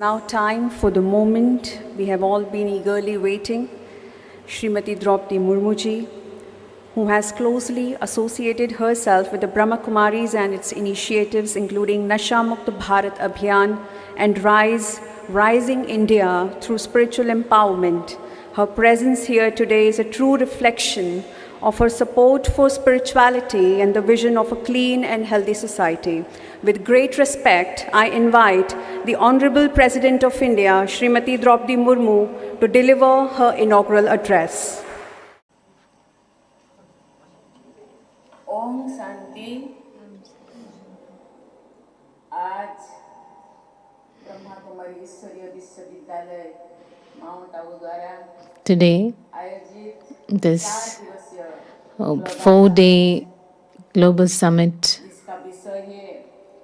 Now time for the moment we have all been eagerly waiting. Srimati Draupadi Murmuji, who has closely associated herself with the Brahma Kumaris and its initiatives including Nasha Mukta Bharat Abhiyan and Rising India through spiritual empowerment. Her presence here today is a true reflection of her support for spirituality and the vision of a clean and healthy society. With great respect, I invite the Honorable President of India, Srimati Draupadi Murmu, to deliver her inaugural address. Om Shanti. आज ब्रह्मा कुमारी ईश्वरीय विश्वविद्यालय mount Abu द्वारा Today, आयोजित this 4-day global summit जिसका विषय है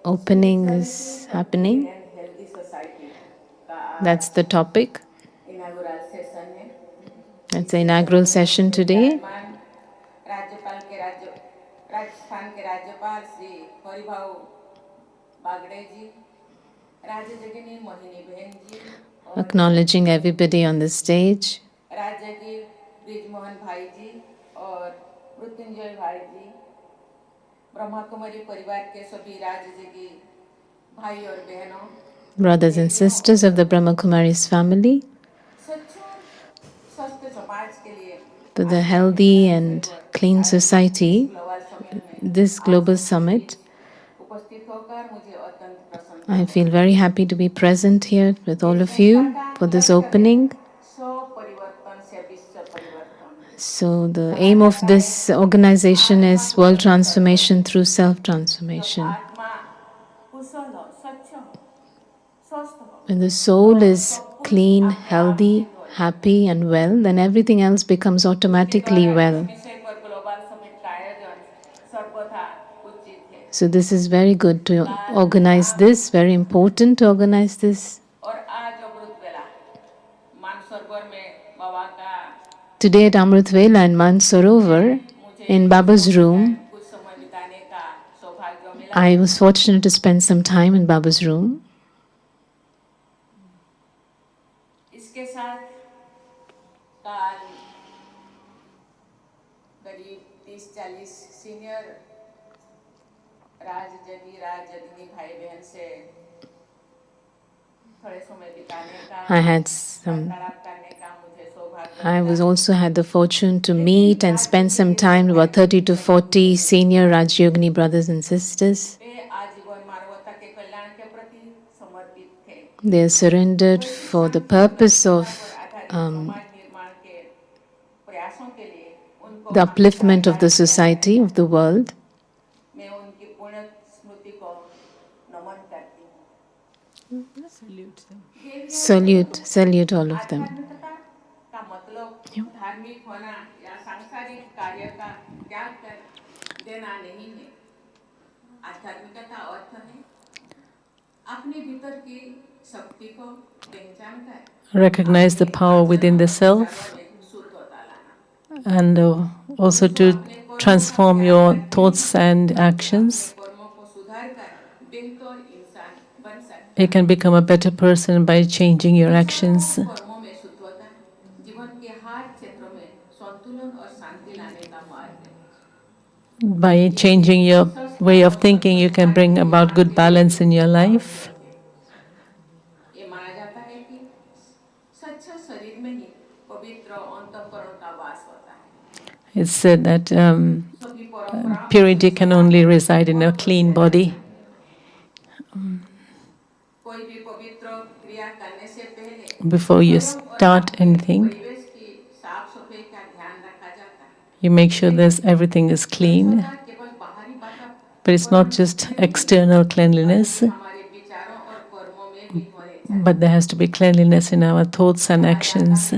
opening is happening. Healthy society का That's the topic. इनागुरल session है। That's the inaugural session today. Rajasthan के राज्यपाल श्री हरिभाऊ बागड़े जी, राज्य जगनी मोहिनी बहन जी, Acknowledging everybody on the stage. राज्य की ब्रिजमोहन भाई जी और मृत्युंजय भाई जी, ब्रह्मा कुमारी परिवार के सभी राज्यजगी भाई और बहनों, Brothers and sisters of the Brahma Kumaris family, स्वस्थ समाज के लिए to the healthy and clean society, this global summit, उपस्थित होकर मुझे अत्यंत प्रसन्न। I feel very happy to be present here with all of you for this opening. So the aim of this organization is world transformation through self-transformation. When the soul is clean, healthy, happy and well, then everything else becomes automatically well. So this is very good to organize this, very important to organize this. Today at Amrit Vela in Mansarovar, in Baba's room, I was fortunate to spend some time in Baba's room. I also had the fortune to meet and spend some time with about 30 to 40 senior Rajyogini brothers and sisters. They are surrendered for the purpose of the upliftment of the society, of the world. Salute all of them. Recognize the power within the self and also to transform your thoughts and actions. You can become a better person by changing your actions. By changing your way of thinking, you can bring about good balance in your life. It's said that purity can only reside in a clean body. Before you start anything, you make sure everything is clean. But it's not just external cleanliness, but there has to be cleanliness in our thoughts and actions.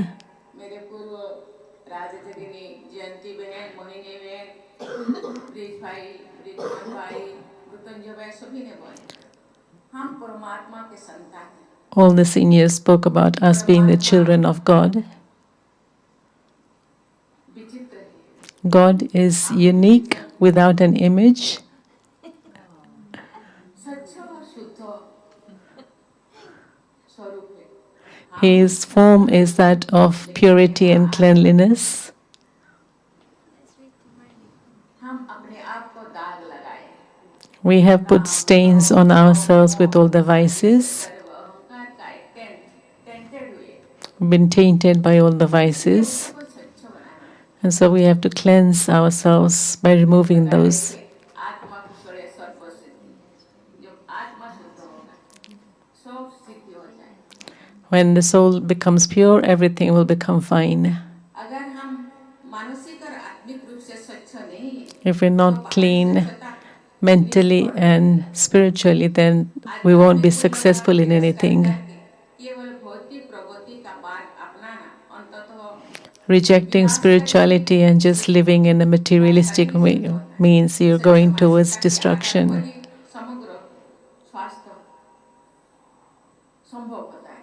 All the seniors spoke about us being the children of God. God is unique, without an image. His form is that of purity and cleanliness. हम अपने आप को दाग लगाए, We have put stains on ourselves with all the vices, अहंकार का एक tainted हुए, been tainted by all the vices, को स्वच्छ बनाना, and so we have to cleanse ourselves by removing those. आत्मा कुशल सर्व सिद्धि, जब आत्मा शुद्ध होगा सब सिद्धि हो जाए। When the soul becomes pure, everything will become fine. अगर हम मानसिक और आत्मिक रूप से स्वच्छ नहीं हैं, If we're not clean mentally and spiritually, then we won't be successful in anything. केवल भौतिक प्रगति का मार्ग अपनाना अंततः Rejecting spirituality and just living in a materialistic way means you're going towards destruction. समग्र स्वास्थ्य संभव होता है।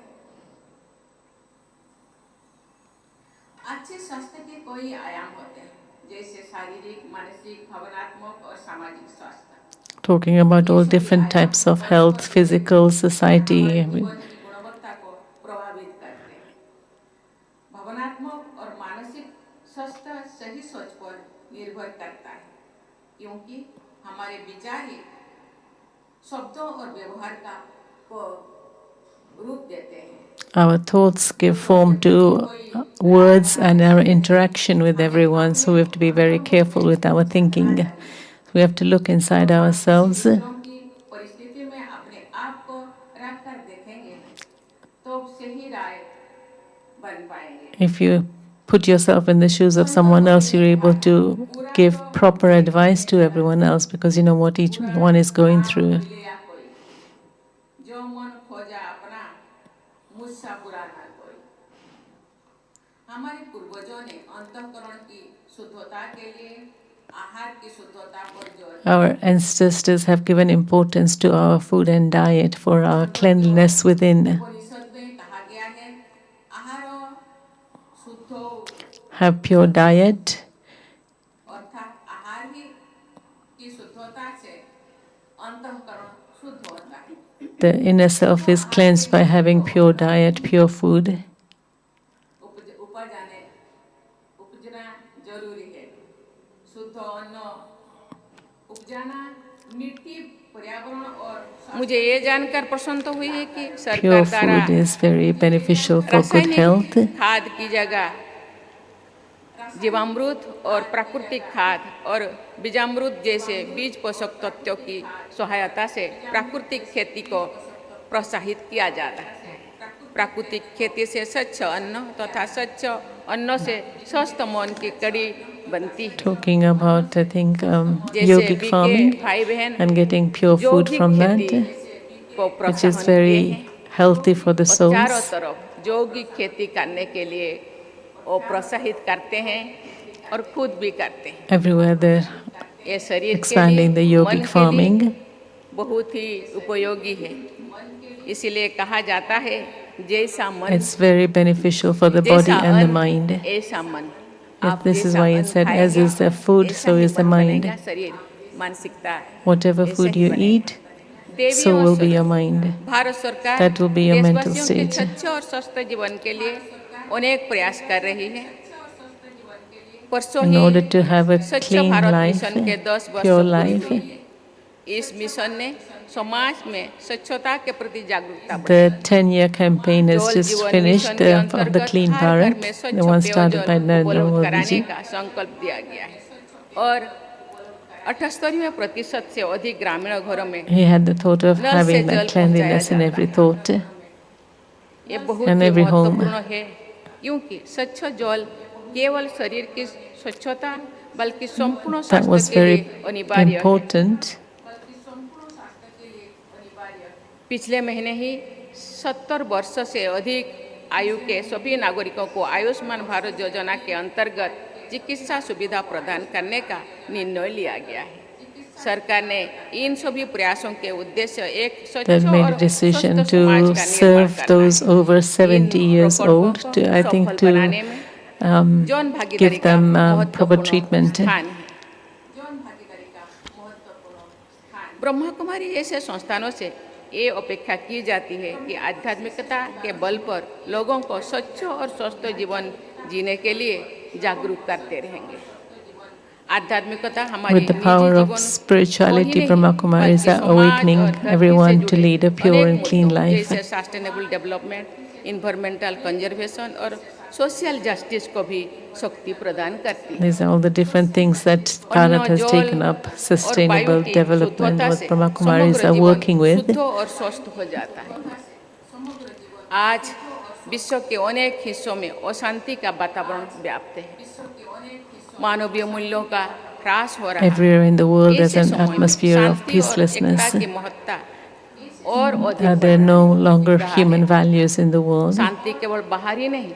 अच्छे स्वास्थ्य के कई आयाम होते हैं, जैसे शारीरिक, मानसिक, भावनात्मक और सामाजिक स्वास्थ्य। Talking about all different types of health, physical, society. जीवन की गुणवत्ता को प्रभावित करते हैं। भावनात्मक और मानसिक स्वास्थ्य सही सोच पर निर्भर करता है, क्योंकि हमारे विचार ही शब्दों और व्यवहार को रूप देते हैं। Our thoughts give form to words and our interaction with everyone, so we have to be very careful with our thinking. We have to look inside ourselves. की परिस्थिति में अपने आप को रखकर देखेंगे तो सही राय बन पाएंगे। If you put yourself in the shoes of someone else, you're able to give proper advice to everyone else because you know what each one is going through. जो मन खोजा अपना मुझसा बुरा ना कोई। हमारे पूर्वजों ने अंतःकरण की शुद्धता के लिए आहार की शुद्धता पर जोर। Our ancestors have given importance to our food and diet for our cleanliness within. उपनिषद में कहा गया है आहार शुद्ध Have pure diet. अर्थात आहार ही की शुद्धता से अंतःकरण शुद्ध होता है। The inner self is cleansed by having pure diet, pure food. उपजना जरूरी है। शुद्ध अन्न उपजाना मिट्टी पर्यावरण और मुझे ये जानकर प्रसन्नता हुई है कि सरकार Pure द्वारा food is very beneficial for good health. रासायनिक खाद की जगह जीवामृत और प्राकृतिक खाद और बीजामृत जैसे बीज पोषक तत्वों की सहायता से प्राकृतिक खेती को प्रोत्साहित किया जाता है। प्राकृतिक खेती से स्वच्छ अन्न तथा स्वच्छ अन्न से स्वस्थ मन की कड़ी बनती है। Talking about, I think, जैसे yogic बीके farming भाई बहन and getting pure food यौगिक from that, खेती को which is प्रोत्साहन देते very हैं healthy for the और चारों souls. तरफ यौगिक खेती करने के लिए वो प्रोत्साहित करते हैं और खुद भी करते हैं। Everywhere they're ये शरीर के expanding the लिए मन yogic के farming. लिए बहुत ही उपयोगी है। इसलिए कहा जाता है जैसा मन It's very beneficial for the body जैसा and the अन्न, mind. ऐसा मन। Yes, आप this is जैसा why it अन्न said, as खाएंगे, is the food, ऐसा so ही is the मन mind. बनेगा, शरीर मानसिकता Whatever ऐसा food ही you बनेगा। eat, देवी so और will be स्वरूप। your mind. भारत सरकार That will be your mental देशवासियों के state. स्वच्छ और स्वस्थ जीवन के लिए अनेक प्रयास कर रही है। परसों In he order to have a स्वच्छ clean भारत life, मिशन के 10 वर्ष pure पूरी life, हुई है। इस मिशन ने समाज में स्वच्छता के प्रति जागरूकता the 10-year campaign has जल just जीवन finished मिशन के of the अंतर्गत Clean हर घर Bharat, में स्वच्छ the one started by पेयजल Narendra उपलब्ध Modi कराने ji. का संकल्प दिया गया है और 78% से अधिक ग्रामीण घरों में He had the thought of नल से having जल that cleanliness in पहुंचाया every जाता thought. ये बहुत in ही every home. महत्वपूर्ण है क्योंकि स्वच्छ जल केवल शरीर की स्वच्छता बल्कि संपूर्ण That was स्वास्थ्य के very लिए अनिवार्य है। important. पिछले महीने ही 70 वर्ष से अधिक आयु के सभी नागरिकों को आयुष्मान भारत योजना के अंतर्गत चिकित्सा सुविधा प्रदान करने का निर्णय लिया गया है। सरकार ने इन सभी प्रयासों के उद्देश्य एक स्वच्छ That made a और decision स्वस्थ समाज to का निर्माण serve करना those है। over 70 इन years प्रकल्पों old, को to, I think, सफल to बनाने में जन भागीदारी give का them proper महत्वपूर्ण treatment. स्थान है। जन भागीदारी का महत्वपूर्ण स्थान। ब्रह्मा कुमारी ऐसे संस्थानों से ये अपेक्षा की जाती है कि आध्यात्मिकता के बल पर लोगों को स्वच्छ और स्वस्थ जीवन जीने के लिए जागरूक करते रहेंगे। आध्यात्मिकता हमारी With the निजी power of जीवन को ही spirituality, नहीं, Brahma Kumaris बल्कि are समाज awakening और धरती से everyone to जुड़े lead a pure अनेक and clean मुद्दों life. जैसे सस्टेनेबल डेवलपमेंट, इन्वायरमेंटल कंजर्वेशन और सोशल जस्टिस को भी शक्ति प्रदान करती है। These are all the different things that अन्न, Bharat has जल taken up. और वायु Sustainable की development, शुद्धता what से Brahma Kumaris समग्र are जीवन working with. शुद्ध और स्वस्थ हो जाता है। आज विश्व के अनेक हिस्सों में अशांति का वातावरण व्याप्त है, मानवीय मूल्यों का ह्रास हो रहा है। Everywhere in the world there's ऐसे an समय में atmosphere of शांति और एकता peacelessness. की महत्ता और अधिक There are बढ़ no longer रहा human है। values in the world. शांति केवल बाहर ही नहीं,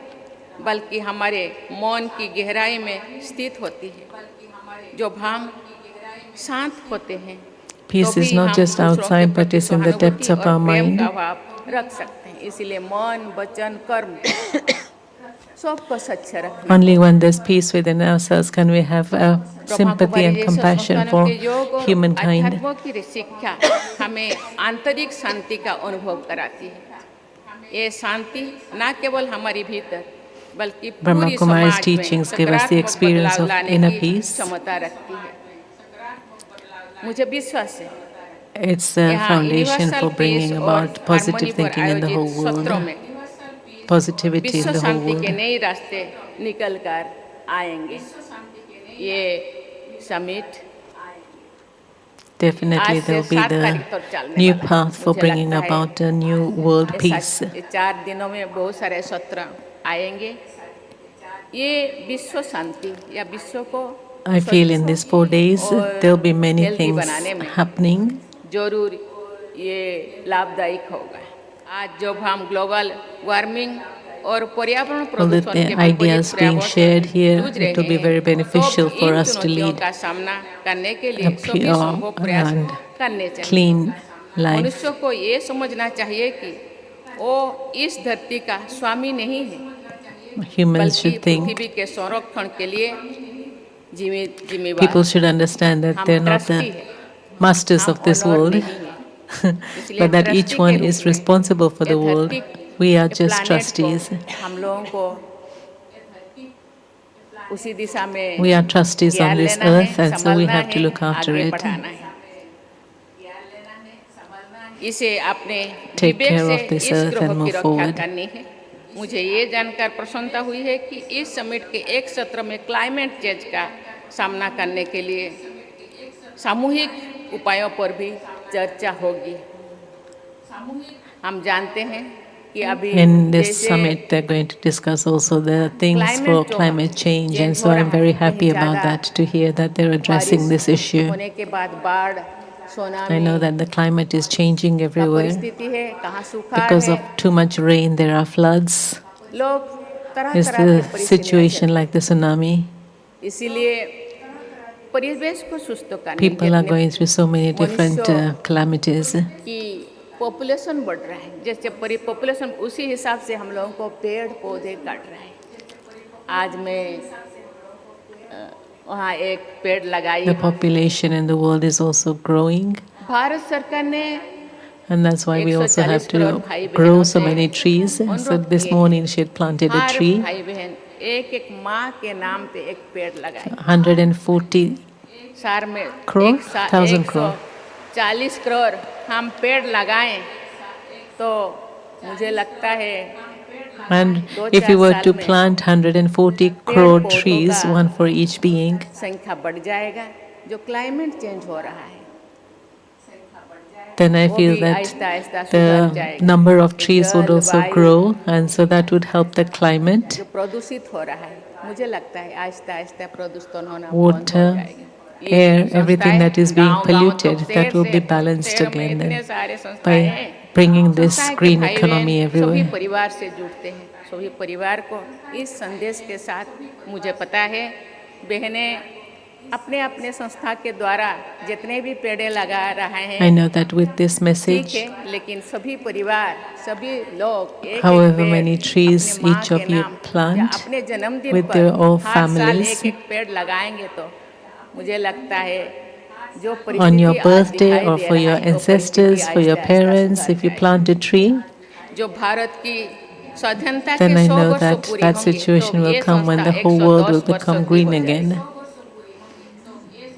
बल्कि हमारे मन की गहराई में स्थित होती है। जो हम शांत होते हैं, Peace तो is भी not हम just दूसरों के outside, but प्रति it's in the depths सहानुभूति of और our प्रेम mind. का भाव रख सकते हैं। इसलिए मन, वचन, कर्म सबको सच्चा रखना। Only when there's peace within ourselves can we have sympathy and compassion for humankind. अध्यात्म की शिक्षा हमें आंतरिक शांति का अनुभव कराती है। ये शांति न केवल हमारे भीतर बल्कि Brahma पूरी Kumari's समाज में teachings give us the सकारात्मक experience बदलाव of लाने inner की peace. क्षमता रखती है। मुझे विश्वास है It's the यहाँ foundation universal for bringing peace और about positive हार्मनी पर thinking in the आयोजित whole सत्रों world. में Positivity विश्व in the whole शांति के world. नए रास्ते निकल कर आएंगे। ये समिट Definitely आज से there will be 7 तारीख तक the चलने new वाला है। path for मुझे bringing लगता है about a new world peace. ये 4 दिनों में बहुत सारे सत्र आएंगे। ये विश्व शांति या विश्व को I feel in these 4 days और there will be many healthy things बनाने में happening. जरूर ये लाभदायक होगा। आज जब हम ग्लोबल वार्मिंग और पर्यावरण All the प्रदूषण के विपरीत ideas being पर्यावरण shared here, जूझ रहे it will be हैं, very beneficial तो for इन us to चुनौतियों lead का सामना करने के a लिए सभी pure संभव प्रयास and करने चाहिए। clean life. मनुष्य को ये समझना चाहिए कि वो इस धरती का स्वामी नहीं है, Humans बल्कि should think, पृथ्वी के संरक्षण के लिए जिम्मेवार people should understand that हम they're not ट्रस्टी the हैं, masters हम of this ओनर world, नहीं हैं। इसलिए but that ट्रस्टी each के one रूप is में responsible for ये the world. धरती, We are ये just planet trustees. को हम लोगों को उसी दिशा में We are trustees ज्ञान on this लेना है, earth, and so we संभालना have to है, look after आगे it, बढ़ाना है। इसे अपने take विवेक care से of this इस earth ग्रह and की move रक्षा forward. करनी है। मुझे ये जानकर प्रसन्नता हुई है कि इस समिट के एक सत्र में क्लाइमेट चेंज का सामना करने के लिए सामूहिक उपायों पर भी चर्चा होगी। हम जानते हैं कि अभी In this जैसे summit, they're going to discuss also the things for climate change, and so I'm very happy about that, to hear that they're addressing this issue. होने के बाद बाढ़, I tsunami know that the climate is changing का everywhere. परिस्थिति है, कहाँ सूखा Because है, of too much rain, there are floods. लोग तरह There's तरह the की परिस्थितियाँ situation like the tsunami. इसीलिए परिवेश को सुस्त करने People are going through so many different मनुष्य calamities. कि पॉपुलेशन बढ़ रहा है, जैसे पॉपुलेशन उसी हिसाब से हम लोगों को पेड़ पौधे काट रहा है। आज मैं वहाँ एक पेड़ लगाई The हूँ। population in the world is also growing, Bharat सरकार ने and that's why we also 140 have crore to भाई grow बहनों so से many trees. So अनुरोध this किए morning she had planted a her tree. भाई बहन एक एक माँ के नाम पे एक पेड़ लगाए। 140 साल में crore, 1,000 crore. 140 करोड़ हम पेड़ लगाएं तो मुझे लगता है And दो if चार you were साल to में plant 140 crore trees, one for each being, संख्या बढ़ जाएगा। जो क्लाइमेट चेंज हो रहा है then I वो feel भी that आहिस्ता आहिस्ता सुधर the जाएगा। number of trees would जल, also वायु, grow, and so that would help the climate. जो प्रदूषित हो रहा है, मुझे लगता है आहिस्ता आहिस्ता प्रदूषण होना बंद Water, हो जाएगा। ये air, संस्थाएं everything that is being गांव-गांव तक, polluted, that will be balanced शहर में again इतने then, सारे संस्थाएं हैं। by bringing this संस्थाएं के green भाई economy बहन सभी everywhere. परिवार से जुड़ते हैं। सभी परिवार को इस संदेश के साथ मुझे पता है बहनें अपने अपने संस्था के द्वारा जितने भी पेड़ लगा रहे हैं I know that with this ठीक message, है, लेकिन सभी परिवार सभी लोग एक however पेड़ many trees अपने माँ each के of you नाम plant या अपने जन्मदिन with पर their all हर साल families, एक एक पेड़ लगाएंगे तो मुझे लगता है जो on your परिस्थिति आज birthday दिखाई or दे for रहा your है, वो ancestors, परिस्थिति for your Aahista Aahista parents, सुधर if you जाएगी। plant a tree, जो भारत की स्वाधीनता then के I 100 know वर्ष that पूरी that होंगे situation तो will ये come when संस्था the whole world will 110 वर्षों become की green हो again. जाएगी।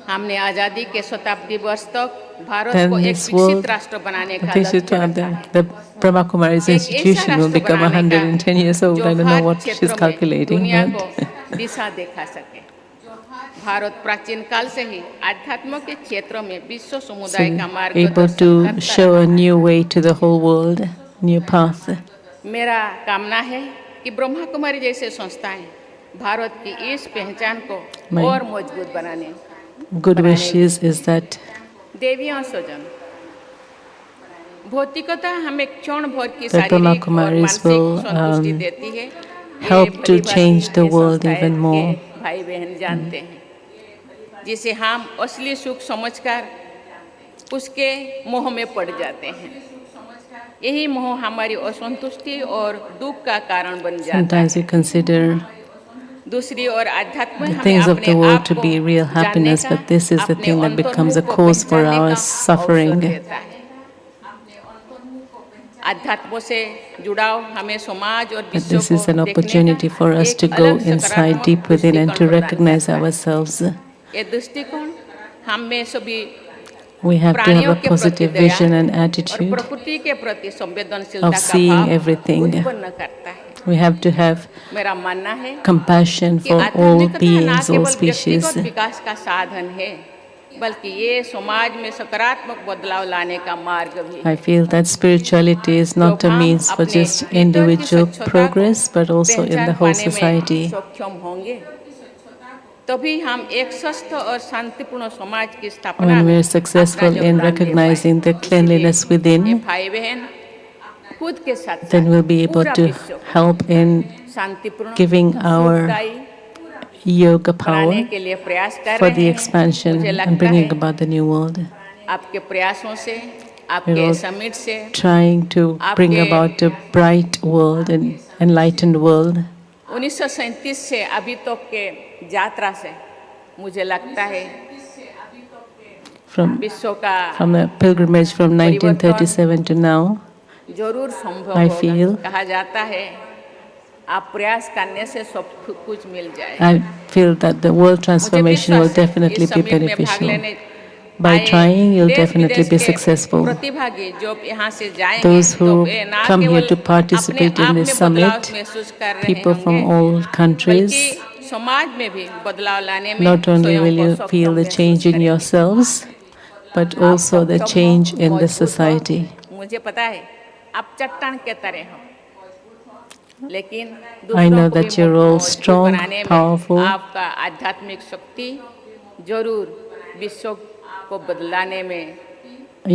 हमने आज़ादी के शताब्दी वर्ष तक भारत को Then एक this विकसित world, राष्ट्र बनाने का this is लक्ष्य रखा है। the Brahma Kumaris एक ऐसा institution will राष्ट्र become बनाने का 110 years old. जो I don't know her what she's क्षेत्र में calculating, दुनिया but को दिशा दिखा सके। भारत प्राचीन काल से ही आध्यात्म के क्षेत्र में विश्व समुदाय का so मार्ग able दर्शन to करता show रहा a new way to the whole world, new path. है। मेरा कामना है कि ब्रह्मा कुमारी जैसे संस्थाएं भारत की इस पहचान को My और मजबूत बनाने good wishes is that देवियां स्वजन भौतिकता हमें क्षण भर की The Brahma शारीरिक और Kumaris मानसिक will, संतुष्टि देती है। ये help to भली-भांति change the ये world संस्थाएं even more. के भाई बहन जानते हैं, जिसे हम असली सुख समझकर उसके मोह में पड़ जाते हैं। यही मोह हमारी असंतुष्टि और दुख का कारण बन जाता sometimes we है। consider दूसरी ओर अध्यात्म the हमें things of अपने the world आप to को be real जानने happiness, का, but this is the अपने thing that becomes a अंतर्मुख को cause for पहचानने our का suffering. अवसर देता है। अध्यात्म से जुड़ाव हमें समाज और But विश्व this को is an देखने opportunity का for us एक to go अलग inside सकारात्मक deep within and to दृष्टिकोण प्रदान recognize करता है। ourselves. ये दृष्टिकोण हम में सभी We have to have प्राणियों a के प्रति positive दया vision and और attitude प्रकृति के प्रति संवेदनशीलता of का seeing भाव everything. उत्पन्न करता है। We have to have मेरा मानना है compassion कि for all आध्यात्मिकता न beings, all केवल species. व्यक्तिगत विकास का साधन है, बल्कि ये समाज में सकारात्मक बदलाव लाने का मार्ग भी है। I feel that spirituality is not a means for just individual progress, but also in the whole society. सक्षम होंगे तभी हम एक स्वस्थ और शांतिपूर्ण समाज की स्थापना When we में are successful अपना in योगदान दे recognizing the पाएंगे। cleanliness इसलिए within, ये भाई बहन खुद के साथ then we'll be able पूरा to विश्व help in शांतिपूर्ण giving our सुखदायी yoga बनाने power के लिए प्रयास कर for रहे the हैं। expansion मुझे and लगता bringing है about the new world. आपके प्रयासों से, We're आपके all समिट से, trying to bring आपके about a bright world and enlightened world. 1937 से अभी तक के यात्रा से मुझे लगता है From विश्व का the pilgrimage from 1937 to now, जरूर संभव I होगा। feel- कहा जाता है आप प्रयास करने से सब कुछ मिल जाए। I feel that the world मुझे transformation will विश्वास है definitely इस be समिट में भाग beneficial. लेने By आए trying, you'll देश definitely विदेश be के successful. प्रतिभागी जो यहाँ से जाएंगे Those who तो वे ना come here केवल to participate अपने in आप this में बदलाव summit, महसूस कर रहे people from होंगे, all countries, बल्कि समाज में भी बदलाव लाने में not only स्वयं will को you सक्षम feel the महसूस change in करेंगे। yourselves, but आप also the सक्षम हो, change in the मजबूत हो। society. मुझे पता है आप चट्टान के तरह हो, लेकिन I दूसरों know को भी that you're all मजबूत strong, बनाने में powerful. आपका आध्यात्मिक शक्ति जरूर विश्व को बदलाने में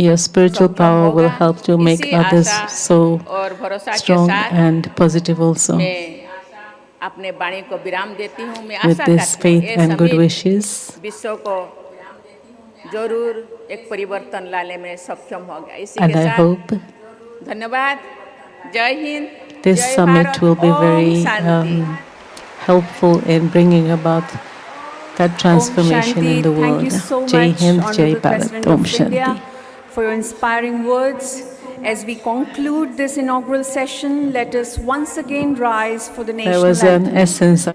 Your spiritual सक्षम power will होगा। help to make इसी others आशा so और भरोसा के strong साथ and positive also. मैं अपने वाणी को विराम देती हूँ। मैं With आशा this करती हूँ faith ये and good समिट wishes, विश्व को जरूर एक परिवर्तन लाने में सक्षम होगा। इसी and के I साथ hope धन्यवाद। जय हिंद, this जय summit Bharat, will be Om very Shanti. helpful in bringing about that transformation in the Thank world. you so Jai much, Hind, Jai Honorable Bharat, President Om of India, Shanti. for your inspiring words. As we conclude this inaugural session, let us once again rise for the There national was an anthem. essence